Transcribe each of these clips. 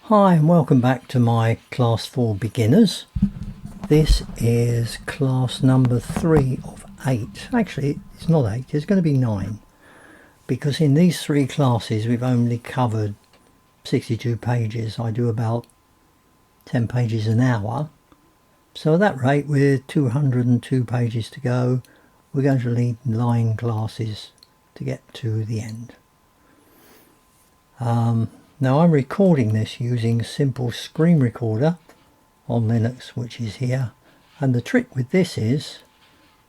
Hi and welcome back to my class 4 beginners. This is class number 3 of 8. Actually it's not 8, it's going to be 9, because in these 3 classes we've only covered 62 pages. I do about 10 pages an hour, so at that rate with 202 pages to go we're going to need 9 classes to get to the end. Now I'm recording this using a simple screen recorder on Linux, which is here, and the trick with this is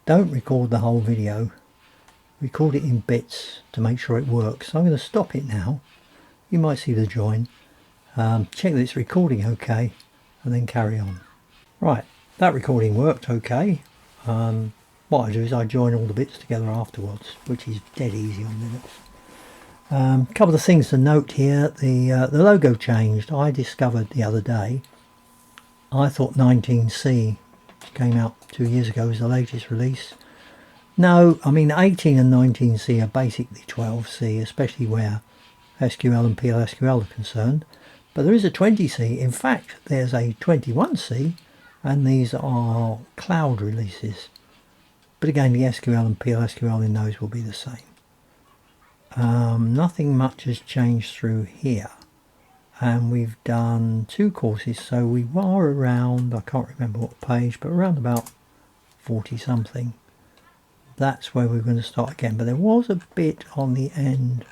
don't record the whole video, record it in bits to make sure it works. So I'm going to stop it now. You might see the join, check that it's recording okay, and then carry on. Right, that recording worked okay. What I do is I join all the bits together afterwards, which is dead easy on Linux. Couple of things to note here. The logo changed. I discovered the other day, I thought 19C came out 2 years ago was the latest release. No, I mean 18 and 19C are basically 12C, especially where SQL and PLSQL are concerned. But there is a 20C. In fact, there's a 21C, and these are cloud releases. But again, the SQL and PLSQL in those will be the same. Nothing much has changed through here, and we've done 2 courses, so we were around, I can't remember what page, but around about 40 something. That's where we're going to start again, but there was a bit on the end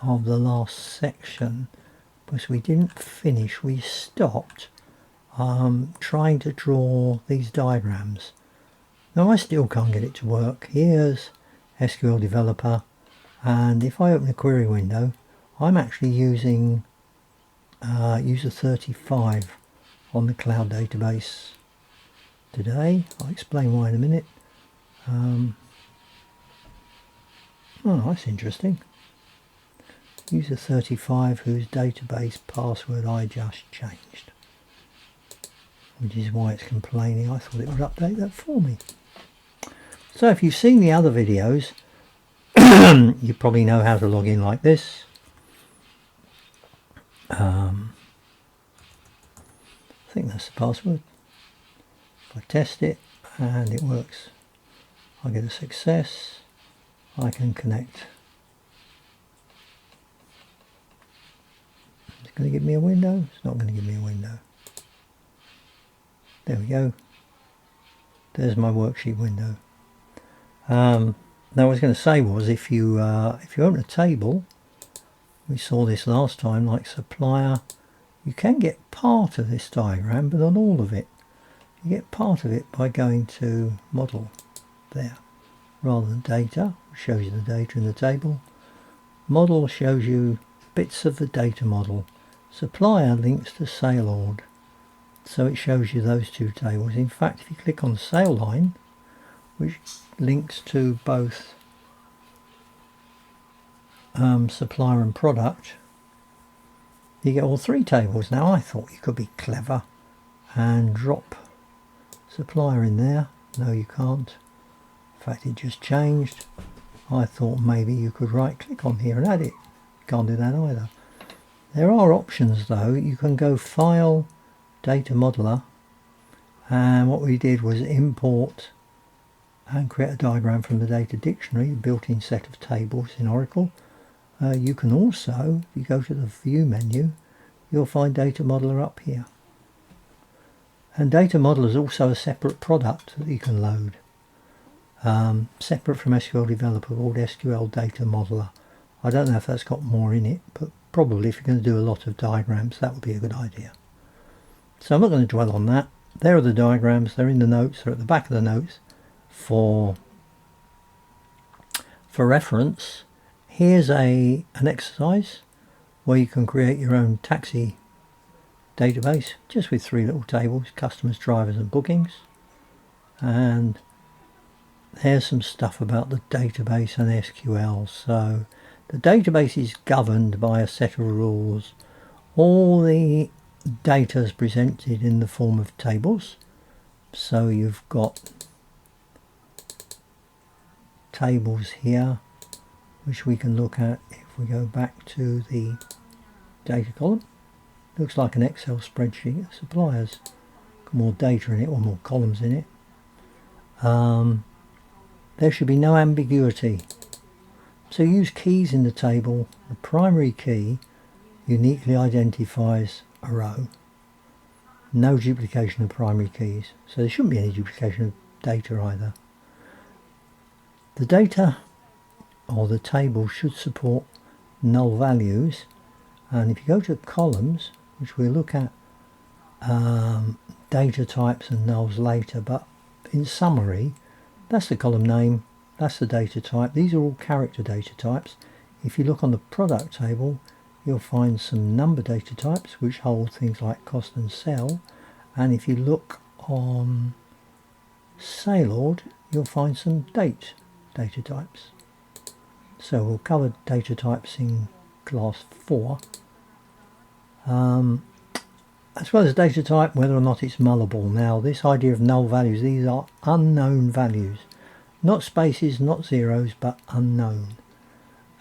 of the last section because we didn't finish. We stopped trying to draw these diagrams. Now I still can't get it to work. Here's SQL Developer. And if I open a query window, I'm actually using user 35 on the cloud database today. I'll explain why in a minute. Oh, that's interesting. User 35 whose database password I just changed, which is why it's complaining. I thought it would update that for me. So if you've seen the other videos, you probably know how to log in like this. I think that's the password. If I test it and it works, I get a success. I can connect. It's going to give me a window. It's not going to give me a window. There we go. There's my worksheet window. Now what I was going to say was, if you open a table, we saw this last time, like supplier, you can get part of this diagram, but not all of it. You get part of it by going to model there, rather than data, which shows you the data in the table. Model shows you bits of the data model. Supplier links to sale order, so it shows you those 2 tables. In fact, if you click on the sale line, which links to both supplier and product, you get all 3 tables. Now I thought you could be clever and drop supplier in there. No, you can't. In fact, it just changed. I thought maybe you could right click on here and add it. You can't do that either. There are options though. You can go File, Data Modeler, and what we did was import and create a diagram from the data dictionary, a built-in set of tables in Oracle. You can also, if you go to the View menu, you'll find Data Modeler up here. And Data Modeler is also a separate product that you can load, separate from SQL Developer, called SQL Data Modeler. I don't know if that's got more in it, but probably if you're going to do a lot of diagrams, that would be a good idea. So I'm not going to dwell on that. There are the diagrams, they're in the notes, they're at the back of the notes. For reference, here's an exercise where you can create your own taxi database just with 3 little tables: customers, drivers and bookings. And here's some stuff about the database and SQL. So the database is governed by a set of rules. All the data is presented in the form of tables, so you've got tables here which we can look at if we go back to the data column. Looks like an Excel spreadsheet of suppliers. Got more data in it, or more columns in it. There should be no ambiguity. So use keys in the table. The primary key uniquely identifies a row. No duplication of primary keys. So there shouldn't be any duplication of data either. The data or the table should support null values. And if you go to columns, which we'll look at data types and nulls later, but in summary, that's the column name, that's the data type. These are all character data types. If you look on the product table, you'll find some number data types which hold things like cost and sell. And if you look on sale order, you'll find some date data types. So we'll cover data types in class 4. As well as data type, whether or not it's nullable. Now this idea of null values, these are unknown values. Not spaces, not zeros, but unknown.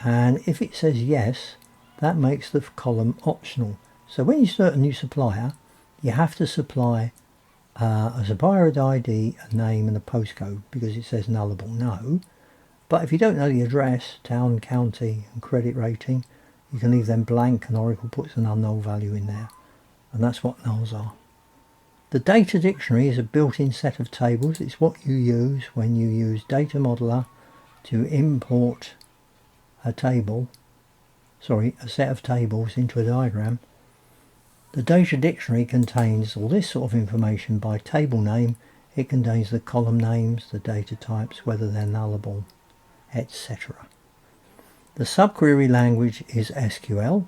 And if it says yes, that makes the column optional. So when you start a new supplier, you have to supply a supplier ID, a name and a postcode, because it says nullable no. But if you don't know the address, town, county and credit rating, you can leave them blank and Oracle puts an unknown value in there. And that's what nulls are. The data dictionary is a built-in set of tables. It's what you use when you use Data Modeler to import a set of tables into a diagram. The data dictionary contains all this sort of information by table name. It contains the column names, the data types, whether they're nullable, etc. The subquery language is SQL,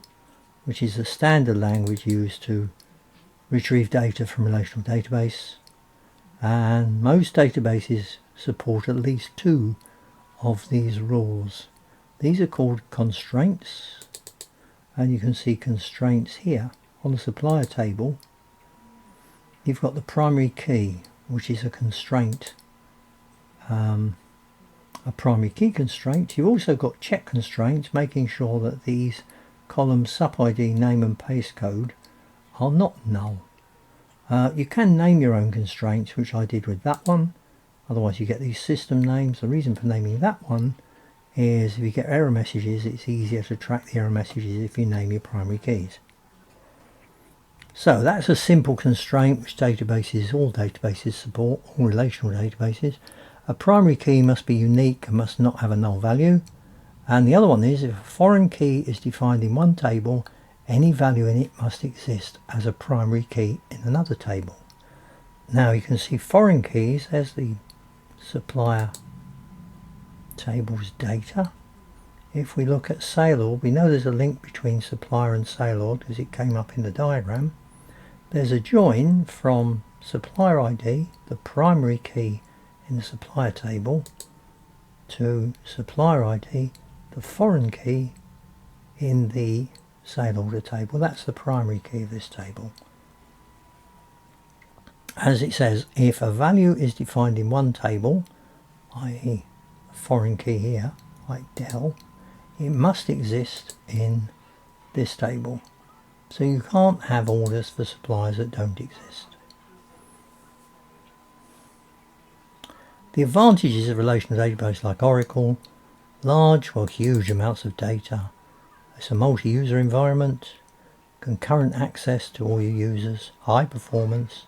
which is the standard language used to retrieve data from relational database, and most databases support at least 2 of these rules. These are called constraints, and you can see constraints here on the supplier table. You've got the primary key, which is a constraint, a primary key constraint. You've also got check constraints, making sure that these columns sub-ID, name and paste code are not null. You can name your own constraints, which I did with that one. Otherwise you get these system names. The reason for naming that one is if you get error messages, it's easier to track the error messages if you name your primary keys. So that's a simple constraint which all databases support, all relational databases. A primary key must be unique and must not have a null value. And the other one is, if a foreign key is defined in one table, any value in it must exist as a primary key in another table. Now you can see foreign keys as the supplier table's data. If we look at sale order, we know there's a link between supplier and sale order because it came up in the diagram. There's a join from supplier ID, the primary key in the supplier table, to supplier ID, the foreign key in the sale order table. That's the primary key of this table. As it says, if a value is defined in one table, i.e. a foreign key here, like Dell, it must exist in this table. So you can't have orders for suppliers that don't exist. The advantages of relational database like Oracle: large, well, huge amounts of data. It's a multi-user environment, concurrent access to all your users, high performance,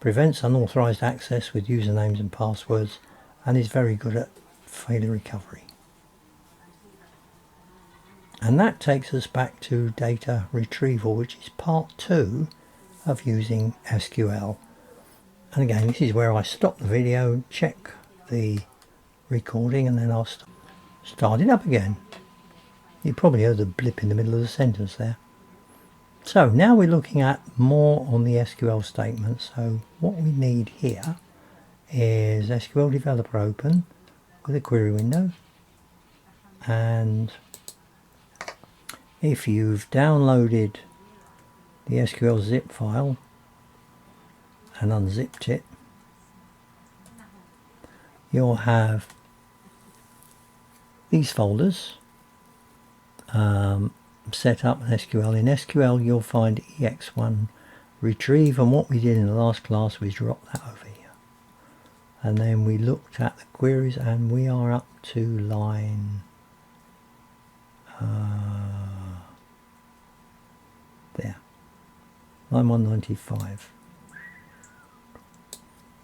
prevents unauthorized access with usernames and passwords, and is very good at failure recovery. And that takes us back to data retrieval, which is part 2 of using SQL. And again, this is where I stop the video, check the recording, and then I'll start it up again. You probably heard the blip in the middle of the sentence there. So now we're looking at more on the SQL statement. So what we need here is SQL Developer open with a query window, and if you've downloaded the SQL zip file and unzipped it, you'll have these folders. set up an SQL. In SQL you'll find ex1 retrieve, and what we did in the last class was drop that over here. And then we looked at the queries, and we are up to line there, line 195.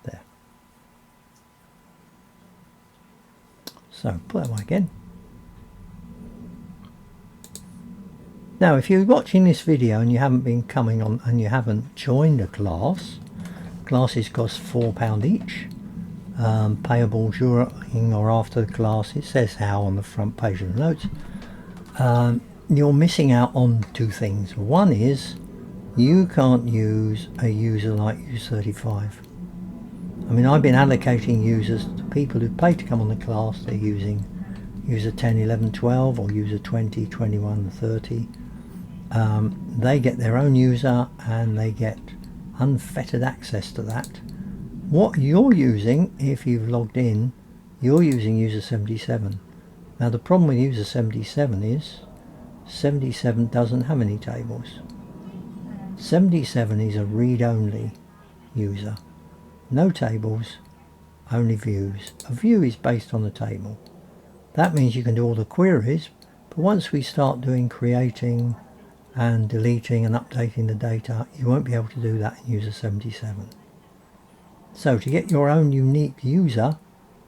There. So put that one again. Now, if you're watching this video and you haven't been coming on and you haven't joined a class, classes cost £4 each, payable during or after the class. It says how on the front page of the notes. You're missing out on two things. One is you can't use a user like user35. I mean, I've been allocating users to people who pay to come on the class. They're using user 10, 11, 12 or user 20, 21, 30. They get their own user and they get unfettered access to that. What you're using, if you've logged in, you're using user 77. Now the problem with user 77 is 77 doesn't have any tables. 77 is a read-only user. No tables, only views. A view is based on the table. That means you can do all the queries, but once we start doing creating and deleting and updating the data, you won't be able to do that in user 77. So to get your own unique user,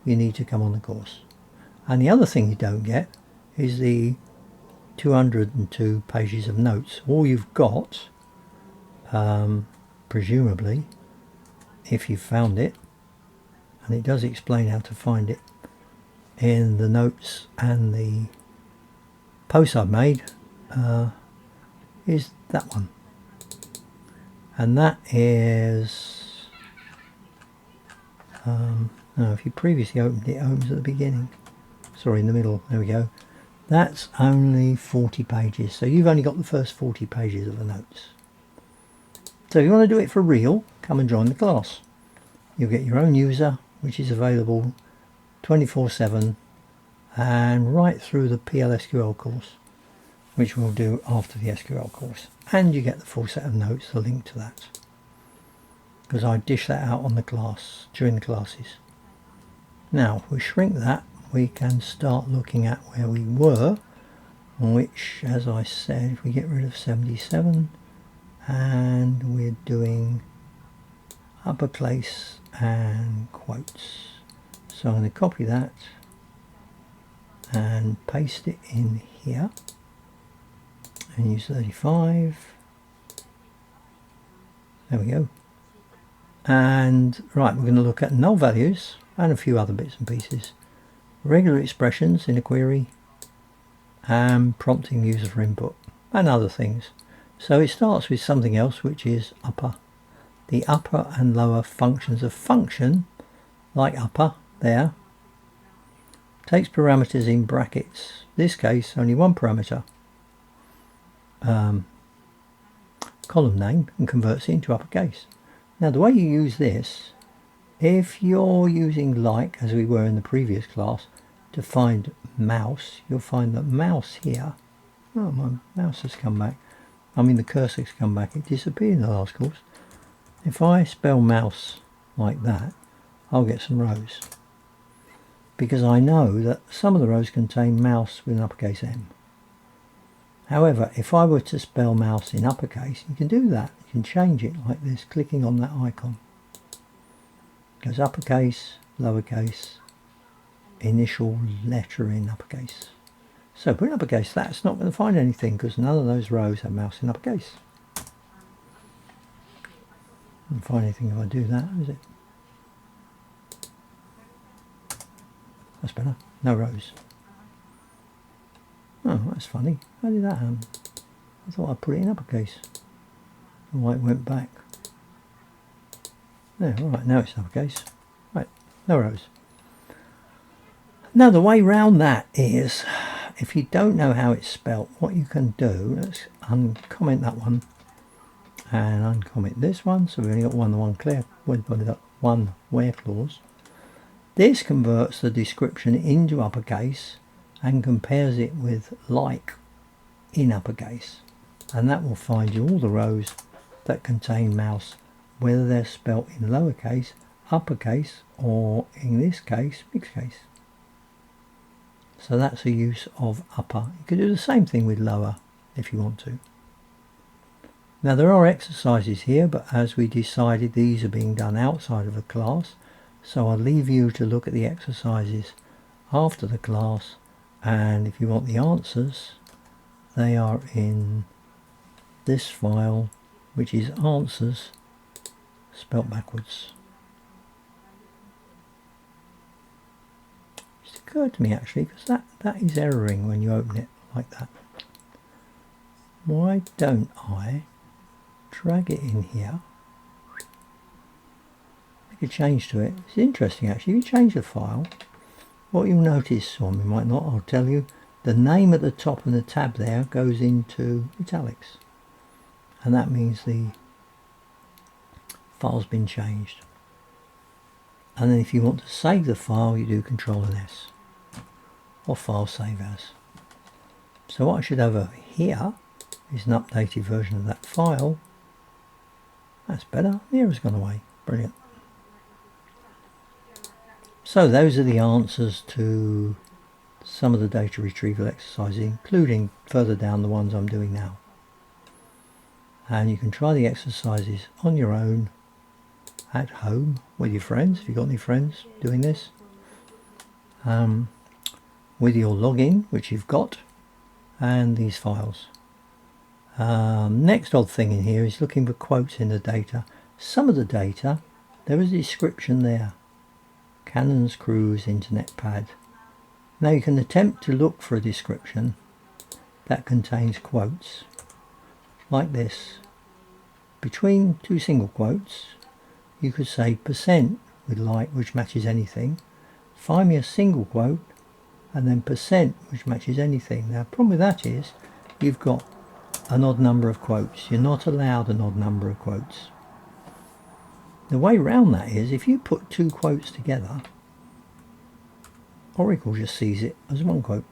you need to come on the course. And the other thing you don't get is the 202 pages of notes. All you've got, presumably, if you've found it, and it does explain how to find it in the notes and the posts I've made, is that one. And that is, no, if you previously opened it, it opens at the beginning. Sorry, in the middle, there we go. That's only 40 pages, so you've only got the first 40 pages of the notes. So if you want to do it for real, come and join the class. You'll get your own user, which is available 24/7 and right through the PLSQL course, which we'll do after the SQL course. And you get the full set of notes, the link to that, because I dish that out on the class during the classes. Now, if we shrink that, we can start looking at where we were, which, as I said, if we get rid of 77 and we're doing uppercase and quotes. So I'm going to copy that and paste it in here and use 35. There we go. And right, we're going to look at null values and a few other bits and pieces. Regular expressions in a query and prompting user for input and other things. So it starts with something else, which is upper. The upper and lower functions. A function like upper there takes parameters in brackets. In this case, only one parameter, column name, and converts it into uppercase. Now the way you use this, if you're using like, as we were in the previous class, to find mouse, you'll find that mouse here, oh, my mouse has come back, I mean the cursor has come back, it disappeared in the last course. If I spell mouse like that, I'll get some rows, because I know that some of the rows contain mouse with an uppercase M. However, if I were to spell mouse in uppercase, you can do that. You can change it like this, clicking on that icon. It goes uppercase, lowercase, initial letter in uppercase. So put in uppercase, that's not going to find anything because none of those rows have mouse in uppercase. Won't find anything if I do that, is it? That's better. No rows. Oh, that's funny. How did that happen? I thought I'd put it in uppercase. Why it went back. There, alright, now it's uppercase. Right, no rows. Now the way round that is, if you don't know how it's spelt, what you can do, let's uncomment that one and uncomment this one, so we've only got one where clause. This converts the description into uppercase and compares it with like in uppercase, and that will find you all the rows that contain mouse, whether they're spelt in lowercase, uppercase, or in this case mixed case. So that's a use of upper. You could do the same thing with lower if you want to. Now there are exercises here, but as we decided these are being done outside of the class, so I'll leave you to look at the exercises after the class, and if you want the answers, they are in this file, which is answers spelt backwards. It's occurred to me actually, because that is erroring when you open it like that. Why don't I drag it in here, make a change to it? It's interesting actually. You change the file, what you'll notice, or you might not, I'll tell you, the name at the top and the tab there goes into italics, and that means the file's been changed. And then if you want to save the file, you do Control and S, or File Save As. So what I should have over here is an updated version of that file. That's better. The error's gone away. Brilliant. So those are the answers to some of the data retrieval exercises, including further down the ones I'm doing now. And you can try the exercises on your own at home with your friends, if you've got any friends doing this, with your login, which you've got, and these files. Next odd thing in here is looking for quotes in the data. Some of the data, there is a description there. Cannons, Cruise, Internet Pad. Now you can attempt to look for a description that contains quotes, like this. Between two single quotes, you could say percent with like, which matches anything. Find me a single quote, and then percent, which matches anything. Now the problem with that is, you've got an odd number of quotes. You're not allowed an odd number of quotes. The way around that is, if you put two quotes together, Oracle just sees it as one quote,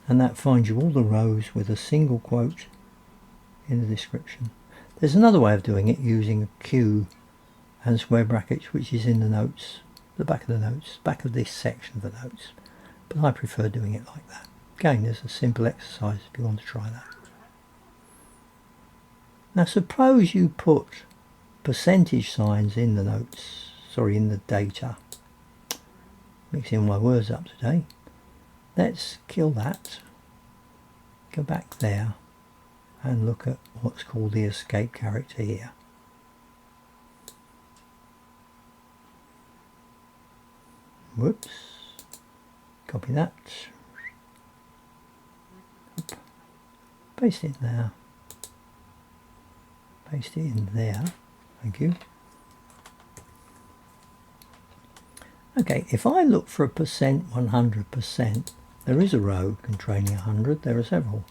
and that finds you all the rows with a single quote in the description. There's another way of doing it using a Q and square brackets, which is in the notes, the back of the notes, back of this section of the notes, but I prefer doing it like that. Again, there's a simple exercise if you want to try that. Now suppose you put percentage signs in the notes, sorry, in the data. Mixing my words up today. Let's kill that, go back there and look at what's called the escape character here. Whoops, copy that, paste it there, paste it in there, thank you. Okay, if I look for a percent 100%, there is a row containing 100, there are several.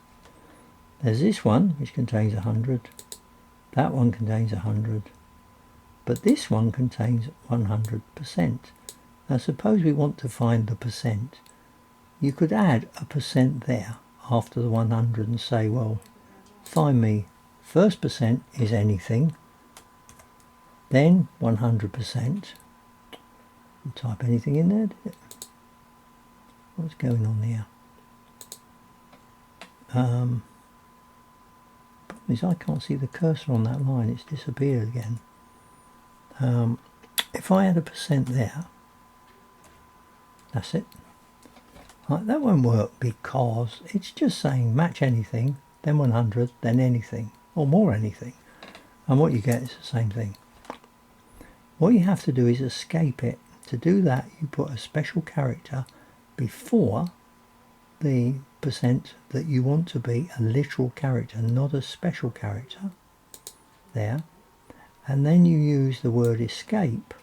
There's this one which contains 100, that one contains 100, but this one contains 100%. Now suppose we want to find the percent. You could add a percent there after the 100 and say, well, find me first percent is anything, then 100%. Type anything in there, did it? What's going on here? Problem is I can't see the cursor on that line, it's disappeared again. If I add a percent there, that's it. Right, that won't work because it's just saying match anything, then 100, then anything, or more anything. And what you get is the same thing. What you have to do is escape it. To do that, you put a special character before the percent that you want to be a literal character, not a special character, there. And then you use the word escape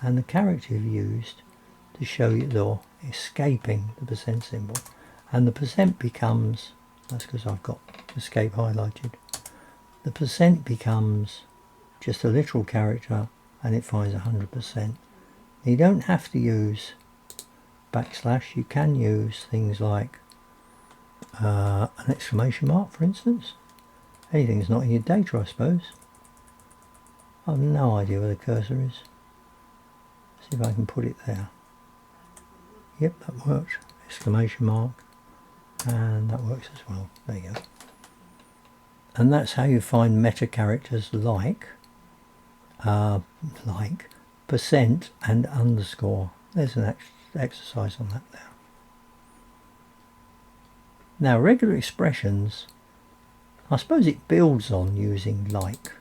and the character you've used to show you you're escaping the percent symbol. And the percent becomes, that's because I've got escape highlighted, the percent becomes just a literal character and it finds 100%. You don't have to use backslash, you can use things like an exclamation mark, for instance. Anything's not in your data, I suppose. I have no idea where the cursor is. See if I can put it there. Yep, that worked. Exclamation mark. And that works as well. There you go. And that's how you find meta characters like percent and underscore. There's an exercise on that there. Now regular expressions, I suppose it builds on using like.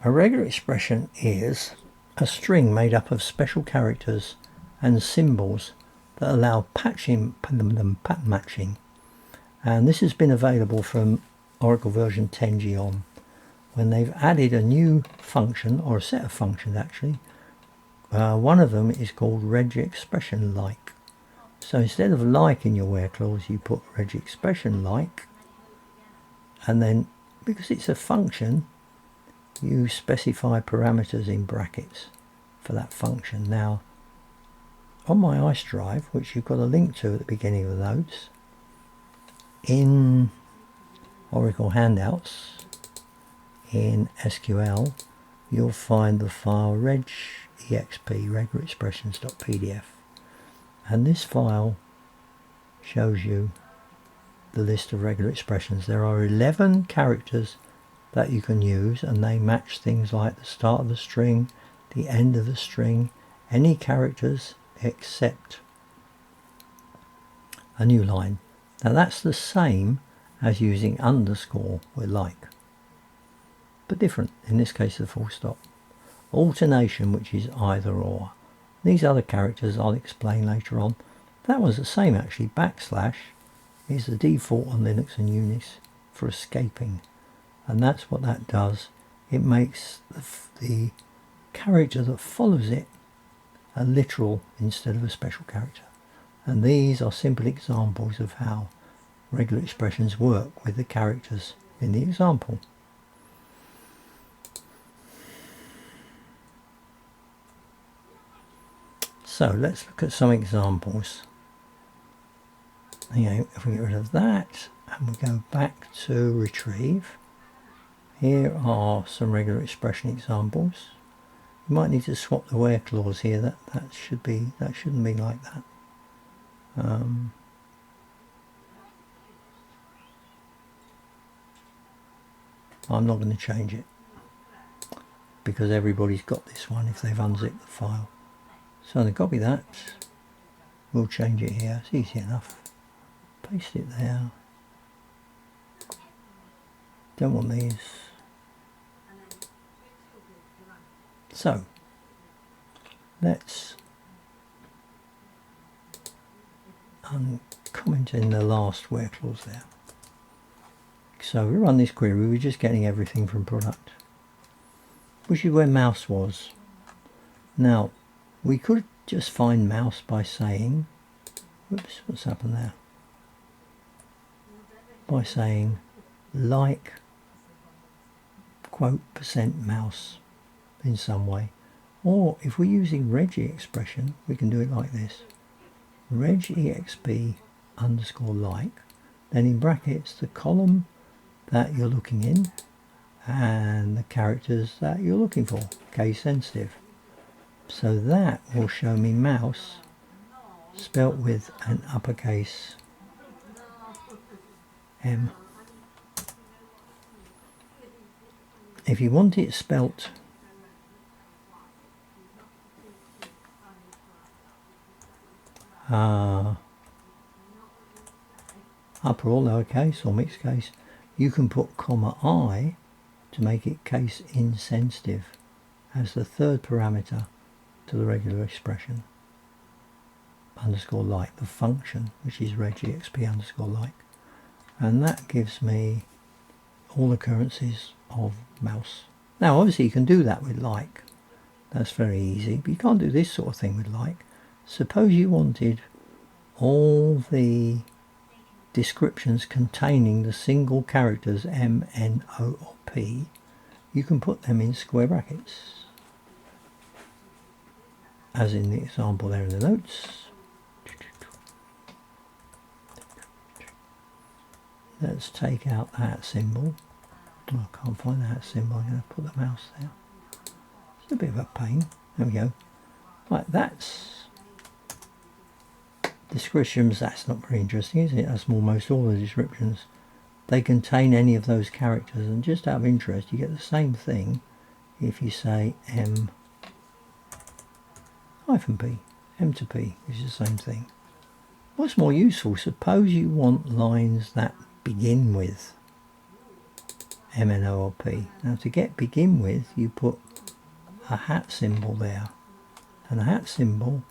A regular expression is a string made up of special characters and symbols that allow pattern matching, and this has been available from Oracle version 10G on, when they've added a new function, or a set of functions actually. One of them is called regExpression like. So instead of like in your where clause, you put regExpression like, and then because it's a function, you specify parameters in brackets for that function. Now on my ice drive, which you've got a link to at the beginning of the notes, in Oracle handouts in SQL, you'll find the file regexp, regularexpressions.pdf, and this file shows you the list of regular expressions. There are 11 characters that you can use, and they match things like the start of the string, the end of the string, any characters except a new line. Now that's the same as using underscore with like, but different. In this case, the full stop. Alternation, which is either or. These other characters I'll explain later on. That was the same actually. Backslash is the default on Linux and Unix for escaping, and that's what that does. It makes the character that follows it a literal instead of a special character. And these are simple examples of how regular expressions work with the characters in the example. So let's look at some examples. Okay, if we get rid of that and we go back to retrieve, here are some regular expression examples. You might need to swap the where clause here. That shouldn't be like that. I'm not going to change it because everybody's got this one if they've unzipped the file. So I'm going to copy that. We'll change it here. It's easy enough. Paste it there. Don't want these. So let's comment in the last where clause there. So we run this query, we're just getting everything from product, which is where mouse was. Now we could just find mouse by saying, whoops, what's happened there? By saying like quote %mouse in some way. Or if we're using regExpression, we can do it like this. regexp underscore like, then in brackets the column that you're looking in and the characters that you're looking for, case sensitive. So that will show me mouse spelt with an uppercase M. If you want it spelt upper or lowercase or mixed case, you can put I to make it case insensitive as the third parameter to the regular expression. Underscore like, the function, which is regexp underscore like, and that gives me all occurrences of mouse. Now obviously you can do that with like, that's very easy, but you can't do this sort of thing with like. Suppose you wanted all the descriptions containing the single characters M, N, O or P, you can put them in square brackets, as in the example there in the notes. let's take out that symbol. Oh, I can't find that symbol. I'm going to put the mouse there. It's a bit of a pain. There we go. Right, that's descriptions. That's not very interesting, is it? That's almost all the descriptions. They contain any of those characters, and just out of interest, you get the same thing if you say M-P, M to P, which is the same thing. What's more useful? Suppose you want lines that begin with M, N, O or P. Now to get begin with, you put a hat symbol there, and the hat symbol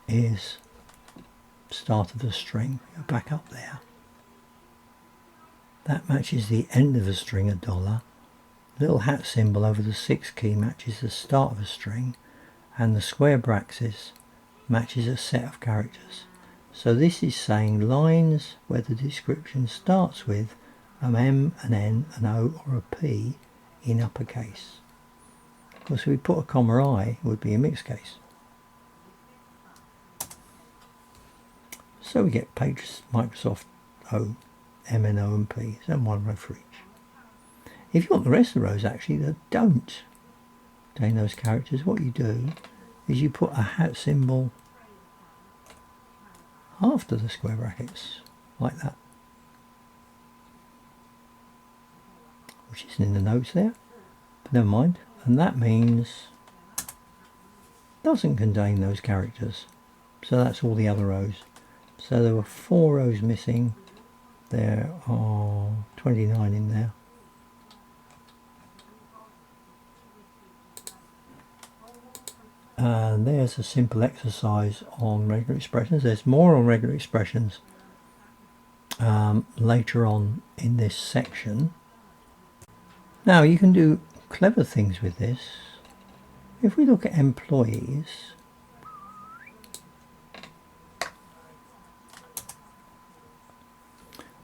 is start of the string. Go back up there. That matches the end of a string, $. Little hat symbol over the 6 key matches the start of a string, and the square brackets matches a set of characters. So this is saying lines where the description starts with an M, an N, an O or a P in uppercase. Of course, if we put a comma I, it would be a mixed case. So we get Pages, Microsoft O, M, N, O and P, and one row for each. If you want the rest of the rows actually that don't contain those characters, what you do is you put a hat symbol after the square brackets, like that. Which isn't in the notes there, but never mind. And that means doesn't contain those characters. So that's all the other rows. So there were 4 rows missing. There are 29 in there. And there's a simple exercise on regular expressions. There's more on regular expressions later on in this section. Now you can do clever things with this. If we look at employees,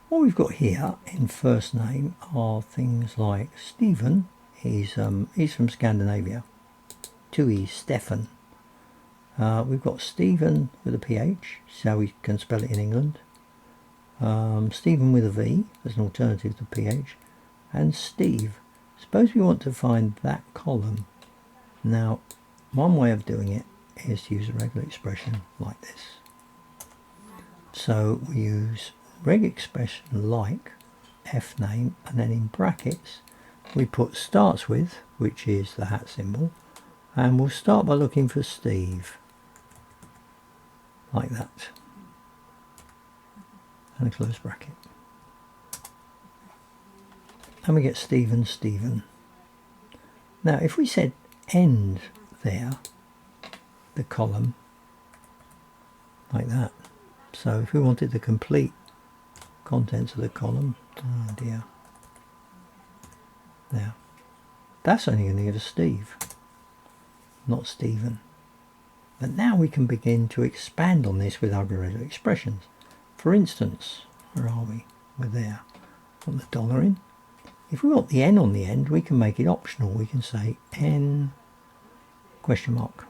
what we've got here in first name are things like Stephen. He's from Scandinavia. 2 E's, Stefan. We've got Stephen with a PH, so we can spell it in England. Stephen with a V as an alternative to PH. And Steve. Suppose we want to find that column. Now, one way of doing it is to use a regular expression like this. So we use reg expression like F name, and then in brackets we put starts with, which is the hat symbol, and we'll start by looking for Steve, like that, and a close bracket. And we get Stephen, Stephen. Now if we said end there, the column, like that. So if we wanted the complete contents of the column, oh dear, there. That's only going to give us Steve, not Stephen. But now we can begin to expand on this with other expressions. For instance, where are we? We're there. Put the dollar in. If we want the N on the end, we can make it optional. We can say N question mark.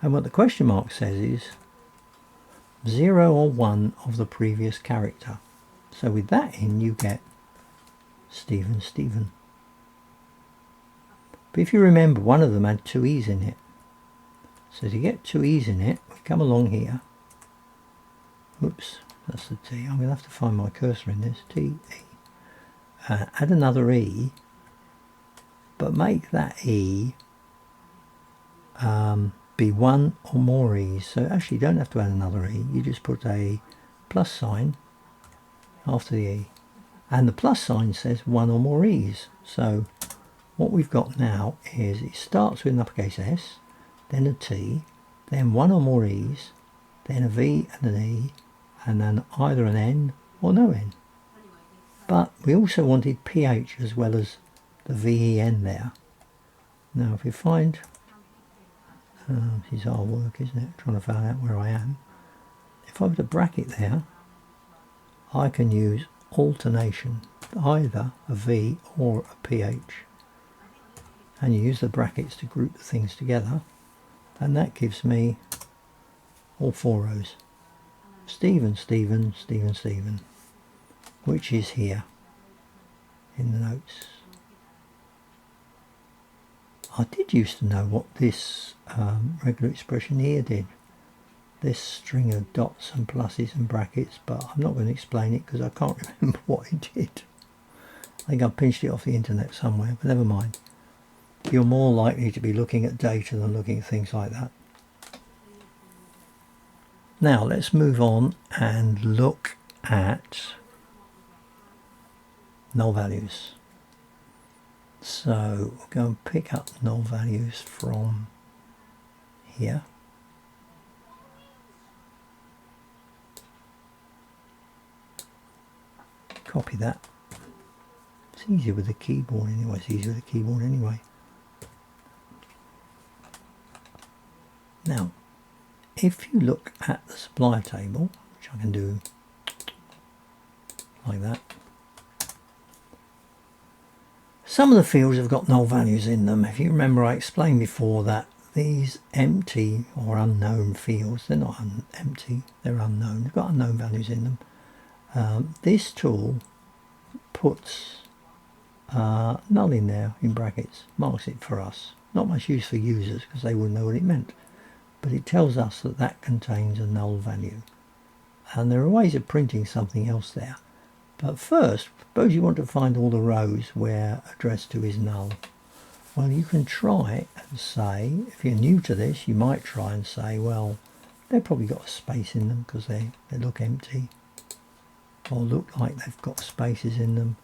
And what the question mark says is 0 or 1 of the previous character. So with that in, you get Stephen, Stephen. But if you remember, one of them had 2 E's in it. So to get 2 E's in it, we come along here. Oops, that's the T. I'm going to have to find my cursor in this. T, E. Add another E, but make that E be 1 or more E's. So actually you don't have to add another E. You just put a plus sign after the E. And the plus sign says 1 or more E's. So what we've got now is it starts with an uppercase S, then a T, then 1 or more E's, then a V and an E, and then either an N or no N. But we also wanted PH as well as the VEN there. Now if we find, this is our work, isn't it? Trying to find out where I am. If I put a bracket there, I can use alternation, either a V or a PH. And you use the brackets to group the things together. And that gives me all 4 rows. Stephen, which is here in the notes. I did used to know what this regular expression here did. This string of dots and pluses and brackets, but I'm not going to explain it because I can't remember what it did. I think I pinched it off the internet somewhere, but never mind. You're more likely to be looking at data than looking at things like that. Now let's move on and look at null values. So we'll go and pick up null values from here. Copy that. It's easier with the keyboard anyway. Now, if you look at the supplier table, which I can do like that, some of the fields have got null values in them. If you remember, I explained before that these empty or unknown fields, they're not empty, they're unknown. They've got unknown values in them. This tool puts null in there in brackets, marks it for us. Not much use for users because they wouldn't know what it meant, but it tells us that that contains a null value. And there are ways of printing something else there. But first, suppose you want to find all the rows where address to is null. Well, you can try and say, if you're new to this, you might try and say, well, they've probably got a space in them because they look empty, or look like they've got spaces in them,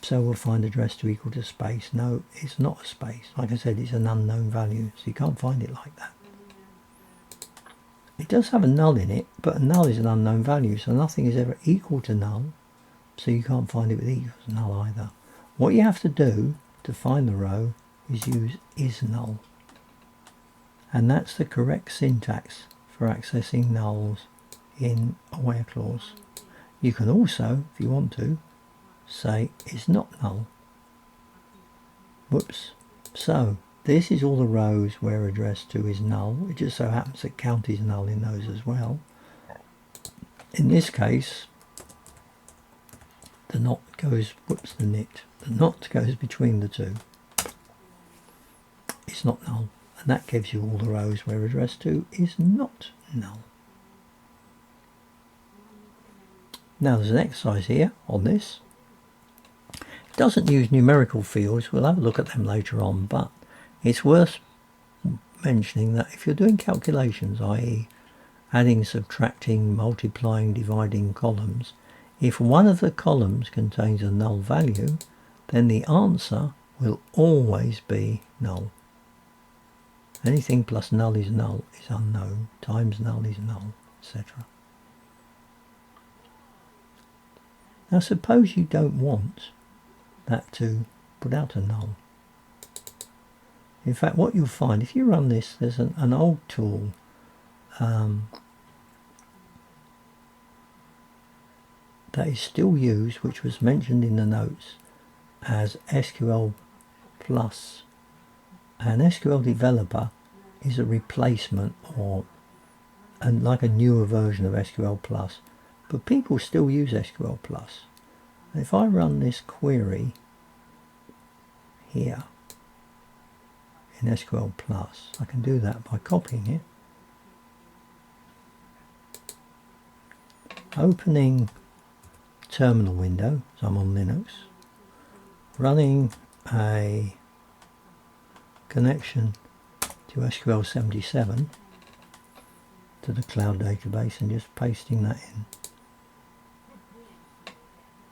so we'll find address to equal to space. No, it's not a space. Like I said, it's an unknown value, so you can't find it like that. It does have a null in it, but a null is an unknown value, so nothing is ever equal to null, so you can't find it with equals null either. What you have to do to find the row is use isNull, and that's the correct syntax for accessing nulls in a where clause. You can also, if you want to, say is not null. Whoops. So this is all the rows where address to is null. It just so happens that count is null in those as well. In this case, the not goes, the not goes between the two. It's not null, and that gives you all the rows where address to is not null. Now there's an exercise here on this. It doesn't use numerical fields, we'll have a look at them later on, but it's worth mentioning that if you're doing calculations, i.e. adding, subtracting, multiplying, dividing columns, if one of the columns contains a null value, then the answer will always be null. Anything plus null is unknown, times null is null, etc. Now suppose you don't want that to put out a null. In fact, what you'll find, if you run this, there's an old tool that is still used, which was mentioned in the notes as SQL Plus. An SQL Developer is a replacement or like a newer version of SQL Plus, but people still use SQL Plus. And if I run this query here in SQL Plus, I can do that by copying it, opening terminal window, so I'm on Linux, running a connection to SQL 77 to the cloud database and just pasting that in,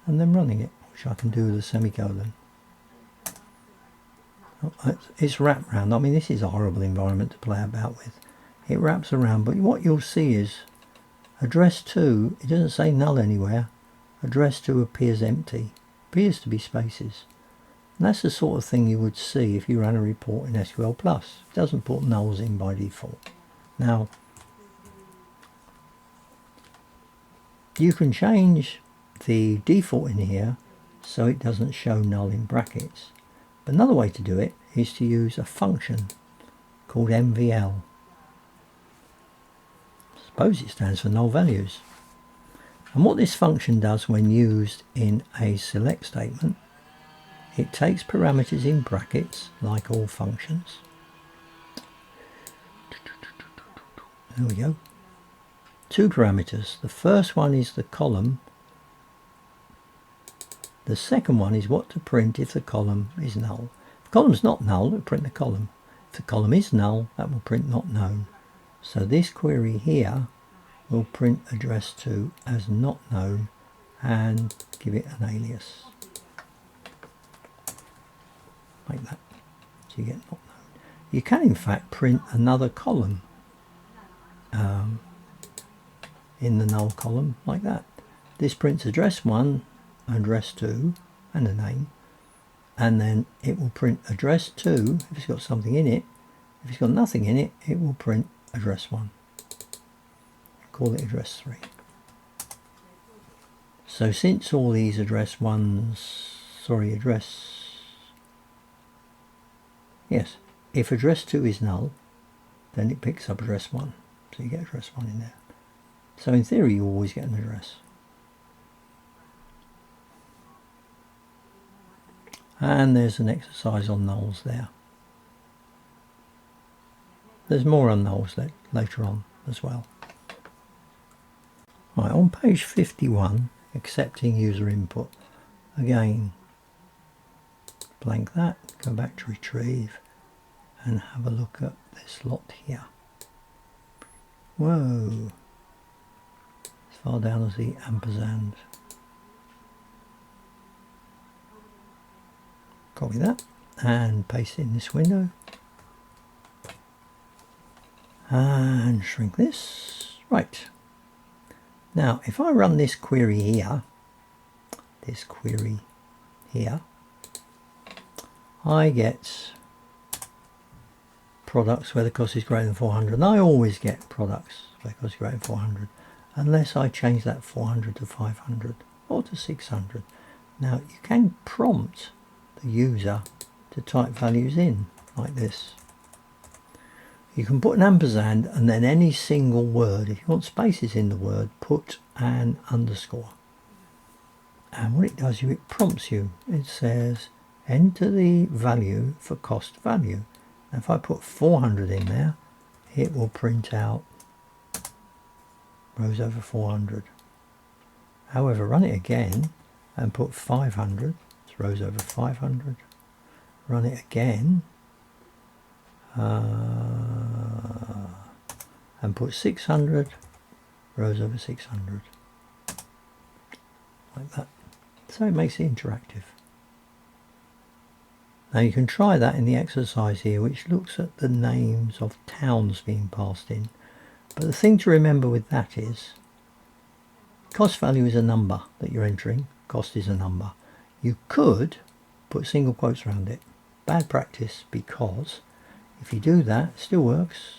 and then running it, which I can do with a semicolon. It's wrapped around. I mean, this is a horrible environment to play about with. It wraps around, but what you'll see is address to, it doesn't say null anywhere. Address to appears empty, appears to be spaces. And that's the sort of thing you would see if you ran a report in SQL Plus. It doesn't put nulls in by default. Now, you can change the default in here so it doesn't show null in brackets. But another way to do it is to use a function called MVL. Suppose it stands for null values. And what this function does when used in a select statement, it takes parameters in brackets like all functions. There we go. 2 parameters. The first one is the column. The second one is what to print if the column is null. If the column's not null, it'll print the column. If the column is null, that will print not known. So this query here will print address to as not known and give it an alias. Like that. So you get not known. You can in fact print another column in the null column like that. This prints address 1, address 2 and a name, and then it will print address 2 if it's got something in it. If it's got nothing in it, it will print address 1. Call it address 3. So since all these address 1s, if address 2 is null, then it picks up address 1. So you get address 1 in there. So in theory you always get an address. And there's an exercise on nulls there. There's more on nulls later on as well. Right, on page 51, accepting user input. Again, blank that, go back to retrieve and have a look at this lot here. Whoa, as far down as the ampersand. Copy that and paste it in this window and shrink this. Right, now if I run this query here, I get products where the cost is greater than 400, and I always get products where the cost is greater than 400 unless I change that 400 to 500 or to 600. Now you can prompt the user to type values in like this. You can put an ampersand and then any single word. If you want spaces in the word, put an underscore. And what it does, it prompts you. It says enter the value for cost value. Now if I put 400 in there, it will print out rows over 400. However, run it again and put 500, it's rows over 500. Run it again and put 600, rows over 600. Like that. So it makes it interactive. Now you can try that in the exercise here, which looks at the names of towns being passed in. But the thing to remember with that is cost value is a number that you're entering. Cost is a number. You could put single quotes around it. Bad practice, because if you do that, it still works.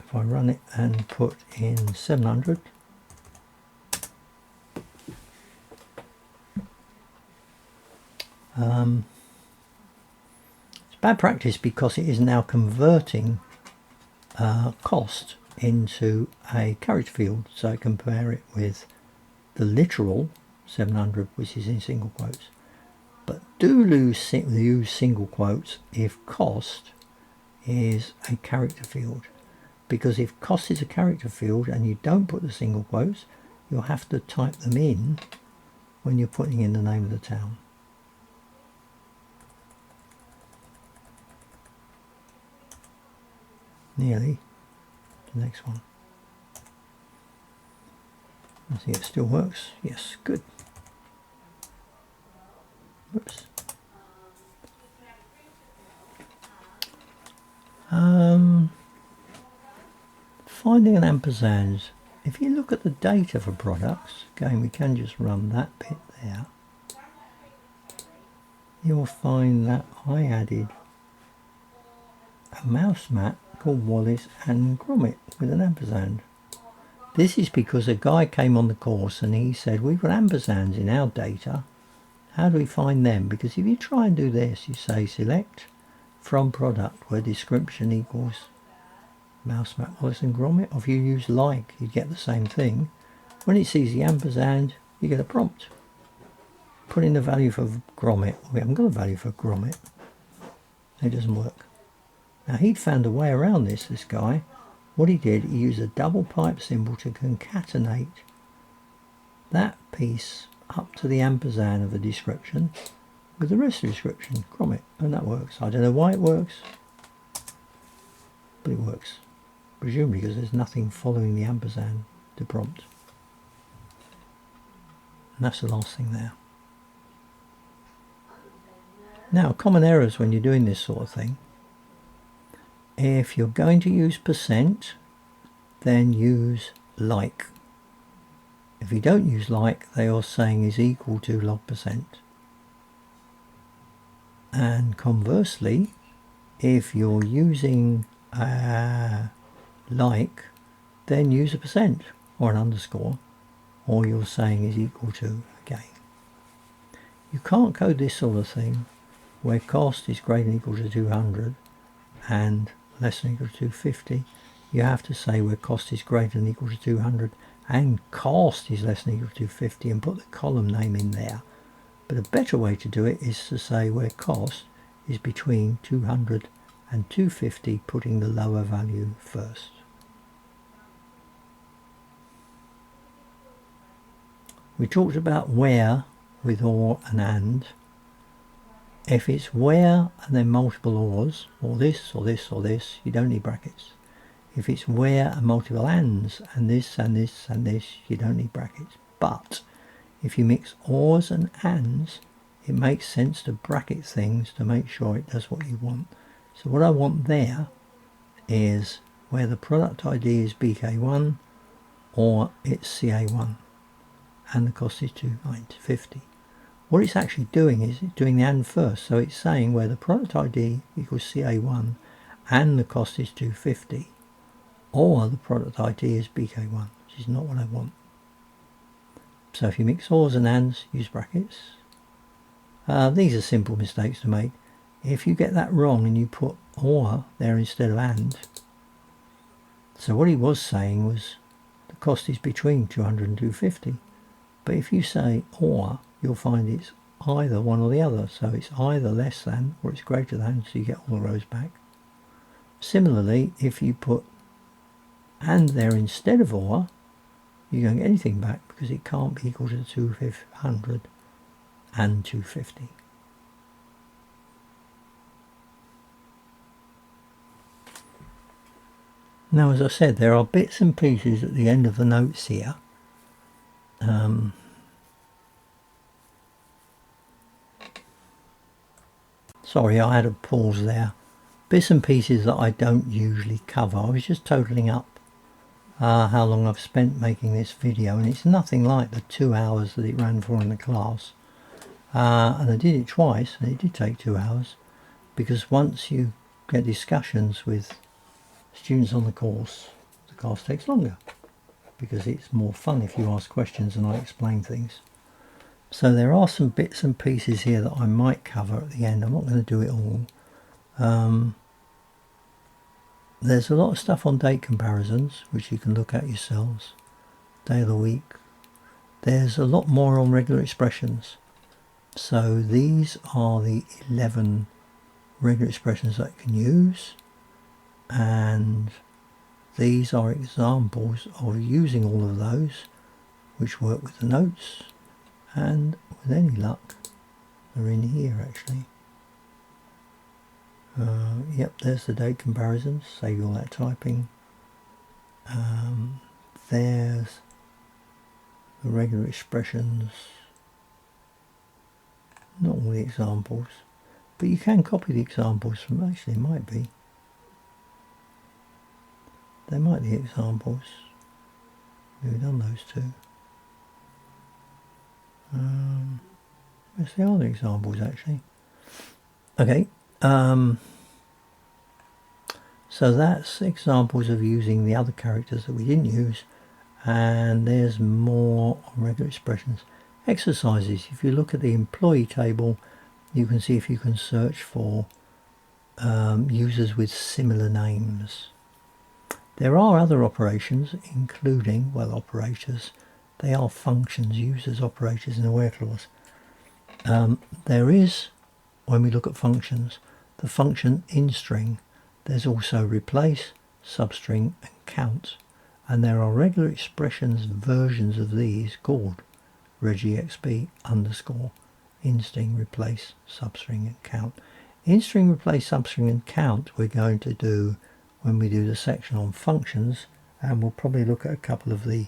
If I run it and put in 700, it's bad practice because it is now converting cost into a character field, so compare it with the literal 700, which is in single quotes. But do use single quotes if cost is a character field, because if cost is a character field and you don't put the single quotes, you'll have to type them in when you're putting in the name of the town. Nearly. The next one. I see it still works. Yes, good. Whoops. Finding an ampersand. If you look at the data for products, again we can just run that bit there. You'll find that I added a mouse mat called Wallace and Gromit with an ampersand. This is because a guy came on the course and he said, we've got ampersands in our data. How do we find them? Because if you try and do this, you say select from product where description equals Mouse, Mac, Wallace and Gromit. Or if you use like, you get the same thing. When it sees the ampersand, you get a prompt. Put in the value for Gromit. We haven't got a value for Gromit. It doesn't work. Now he'd found a way around this guy. What he did, he used a double pipe symbol to concatenate that piece up to the ampersand of the description with the rest of the description, Gromit, and that works. I don't know why it works, but it works. Presumably because there's nothing following the ampersand to prompt. And that's the last thing there. Now, common errors when you're doing this sort of thing. If you're going to use %, then use like. If you don't use like, they are saying is equal to log %. And conversely, if you're using like, then use a % or an underscore, or you're saying is equal to again. You can't code this sort of thing where cost is greater than or equal to 200 and less than or equal to 250. You have to say where cost is greater than or equal to 200 and cost is less than or equal to 250 and put the column name in there. But a better way to do it is to say where cost is between 200 and 250, putting the lower value first. We talked about where with or and. If it's where and then multiple ors, or this, or this, or this, you don't need brackets. If it's where and multiple ands, and this, and this, and this, you don't need brackets. But if you mix ors and ands, it makes sense to bracket things to make sure it does what you want. So what I want there is where the product ID is BK1 or it's CA1 and the cost is 250. What it's actually doing is it's doing the and first. So it's saying where the product ID equals CA1 and the cost is 250, or the product ID is BK1, which is not what I want. So if you mix ors and ands, use brackets. These are simple mistakes to make. If you get that wrong and you put or there instead of and, so what he was saying was the cost is between 200 and 250. But if you say or, you'll find it's either one or the other. So it's either less than or it's greater than, so you get all the rows back. Similarly, if you put and there instead of or, you don't get anything back because it can't be equal to 200 and 250. Now, as I said, there are bits and pieces at the end of the notes here. Sorry, I had a pause there. Bits and pieces that I don't usually cover. I was just totaling up how long I've spent making this video, and it's nothing like the 2 hours that it ran for in the class. And I did it twice, and it did take 2 hours, because once you get discussions with students on the class takes longer, because it's more fun if you ask questions and I explain things. So there are some bits and pieces here that I might cover at the end. I'm not going to do it all. There's a lot of stuff on date comparisons, which you can look at yourselves. Day of the week. There's a lot more on regular expressions. So these are the 11 regular expressions that you can use. And these are examples of using all of those, which work with the notes. And with any luck, they're in here actually. Yep, there's the date comparisons, save all that typing. There's the regular expressions, not all the examples, but you can copy the examples from, actually it might be. They might be examples. We've done those two. Yes, they are the examples actually. Okay, so that's examples of using the other characters that we didn't use, and there's more on regular expressions. Exercises. If you look at the employee table, you can see if you can search for users with similar names. There are other operations, including, well, operators. They are functions used as operators in the where clause. There is, when we look at functions, the function inString. There's also replace, substring and count. And there are regular expressions versions of these called regexp underscore inString, replace, substring and count. InString, replace, substring and count we're going to do when we do the section on functions, and we'll probably look at a couple of the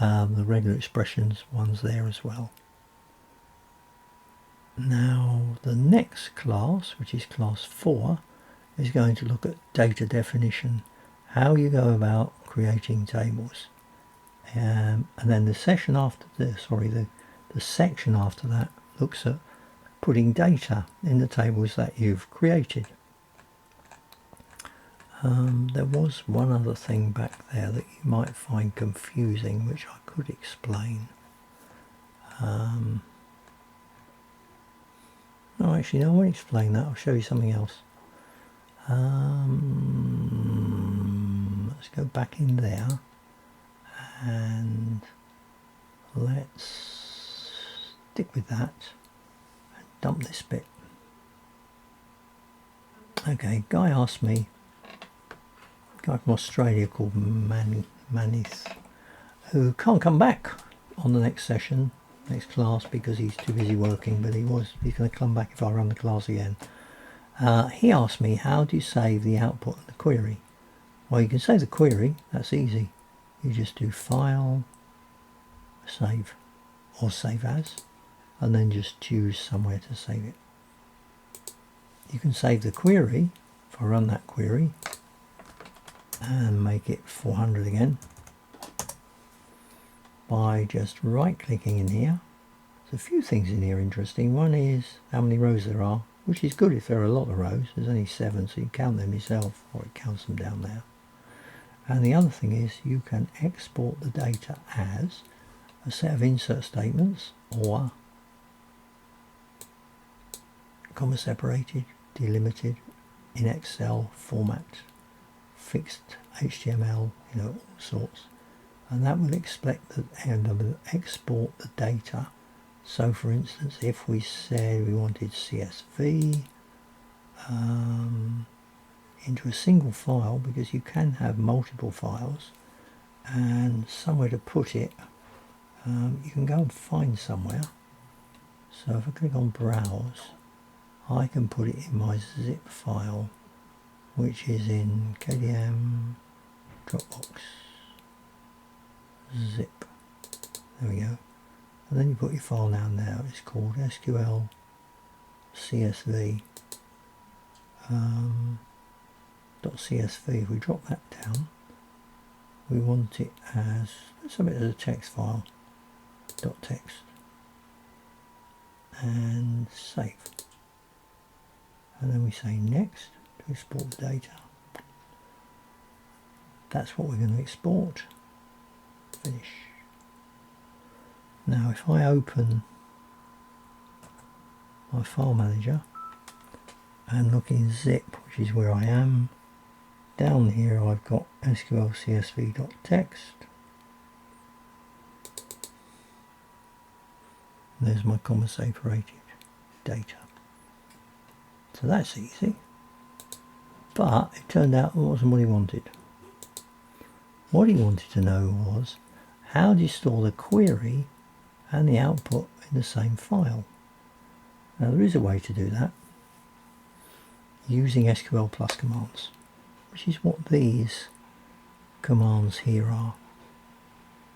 regular expressions ones there as well. Now the next class, which is class 4, is going to look at data definition, how you go about creating tables. And then the session after this, the section after that looks at putting data in the tables that you've created. There was one other thing back there that you might find confusing, which I could explain. No, actually, no, I won't explain that. I'll show you something else. Let's go back in there and let's stick with that and dump this bit. Okay, guy asked me, a guy from Australia called Manith, who can't come back on the next session, next class, because he's too busy working, but he's going to come back if I run the class again. He asked me, how do you save the output and the query? Well, you can save the query, that's easy. You just do file, save, or save as, and then just choose somewhere to save it. You can save the query, if I run that query, and make it 400 again, by just right clicking in here. There's a few things in here interesting. One is how many rows there are, which is good if there are a lot of rows. There's only 7, so you count them yourself, or it counts them down there. And the other thing is you can export the data as a set of insert statements, or comma separated, delimited, in Excel format, fixed HTML, all sorts. And that will export the data. So for instance, if we said we wanted CSV into a single file, because you can have multiple files, and somewhere to put it, you can go and find somewhere. So if I click on browse, I can put it in my zip file, which is in KDM, Dropbox, zip. There we go. And then you put your file down there. It's called SQL CSV .csv. If we drop that down, we want it as, let's have it as a text file, .text, and save. And then we say next to export the data. That's what we're going to export. Finish. Now if I open my file manager and look in zip, which is where I am, down here I've got SQL CSV.text. There's my comma separated data. So that's easy. But it turned out it wasn't what he wanted. What he wanted to know was, how do you store the query and the output in the same file? Now there is a way to do that using SQL plus commands, which is what these commands here are.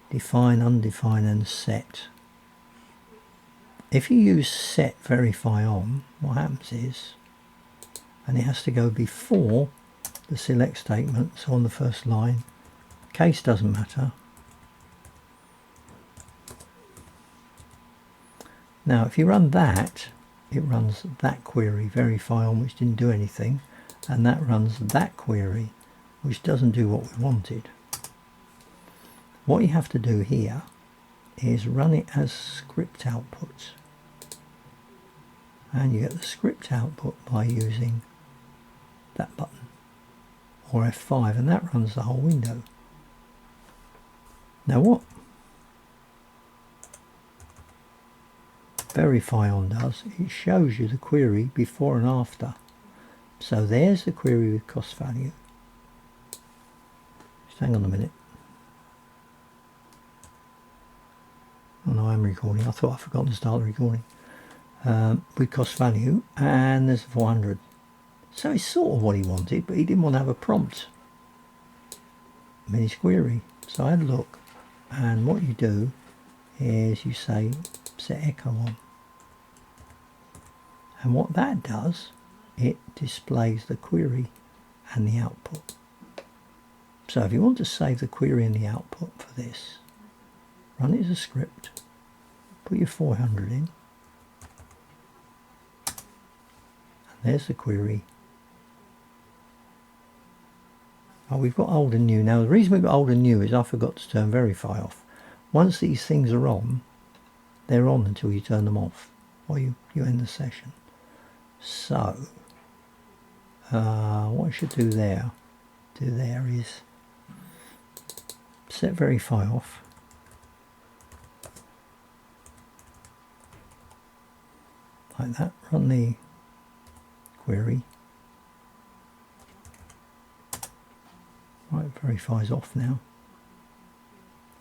Define, undefine and set. If you use set verify on, what happens is, and it has to go before the select statement, so on the first line, case doesn't matter. Now if you run that, it runs that query, verify on, which didn't do anything, and that runs that query, which doesn't do what we wanted. What you have to do here is run it as script output, and you get the script output by using that button, or F5, and that runs the whole window. Now what verify on does, it shows you the query before and after. So there's the query with cost value. Just hang on a minute. Oh no, I'm recording. I thought I forgot to start the recording. With cost value, and there's 400. So it's sort of what he wanted, but he didn't want to have a prompt in his query. So I had a look, and what you do is you say set echo on, and what that does, it displays the query and the output. So if you want to save the query and the output for this, run it as a script, put your 400 in, and there's the query. Oh, we've got old and new. Now the reason we've got old and new is I forgot to turn verify off. Once these things are on, they're on until you turn them off, or you end the session. So what I should do there is set verify off, like that, run the query. Right, verify's off now.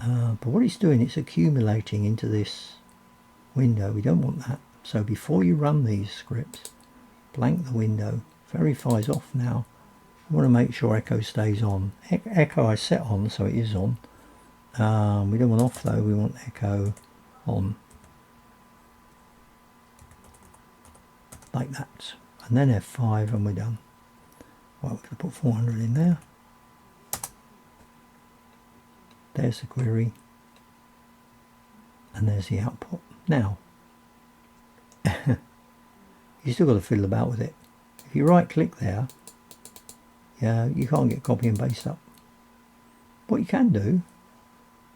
But what it's doing, it's accumulating into this window. We don't want that. So before you run these scripts, blank the window. Verify's off now. I want to make sure echo stays on. Echo I set on, so it is on. We don't want off though, we want echo on. Like that. And then F5 and we're done. Well, we're going to put 400 in there. There's the query, and there's the output. Now, you still got to fiddle about with it. If you right click there, yeah, you can't get copy and paste up. What you can do,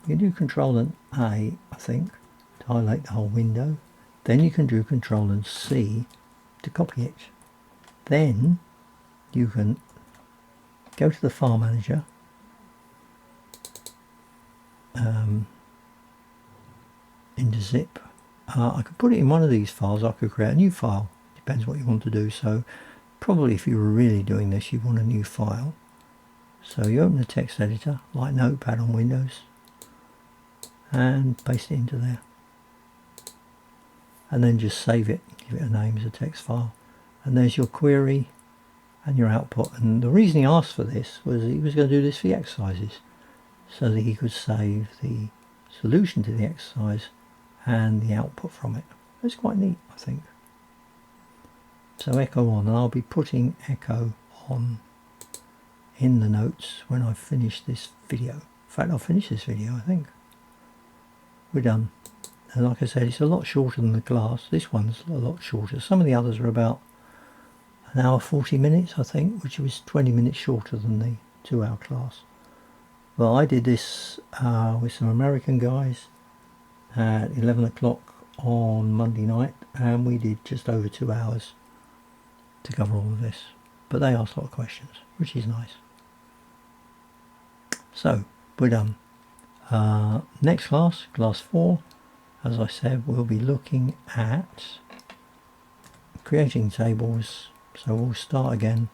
you can do Control and A, I think, to highlight the whole window. Then you can do Control and C to copy it. Then you can go to the file manager, into zip. I could put it in one of these files. I could create a new file, depends what you want to do. So probably if you were really doing this, you want a new file. So you open the text editor like Notepad on Windows and paste it into there, and then just save it, give it a name as a text file, and there's your query and your output. And the reason he asked for this was he was going to do this for the exercises, so that he could save the solution to the exercise and the output from it. That's quite neat, I think. So echo on, and I'll be putting echo on in the notes when I finish this video. In fact, I'll finish this video, I think. We're done. And like I said, it's a lot shorter than the class. This one's a lot shorter. Some of the others are about an hour 40 minutes, I think, which was 20 minutes shorter than the 2-hour class. Well, I did this with some American guys at 11 o'clock on Monday night, and we did just over 2 hours to cover all of this. But they asked a lot of questions, which is nice. So, we're done. Next class, class 4, as I said, we'll be looking at creating tables. So we'll start again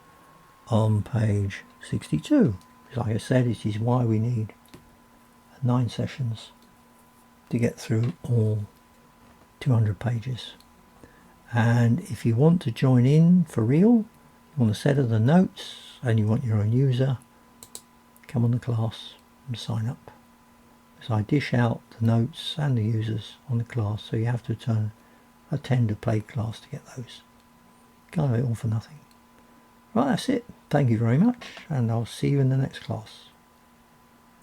on page 62. Like I said, it is why we need 9 sessions to get through all 200 pages. And if you want to join in for real, you want a set of the notes and you want your own user, come on the class and sign up. So I dish out the notes and the users on the class, so you have to attend a paid class to get those. Can't have it all for nothing. Right, that's it. Thank you very much, and I'll see you in the next class.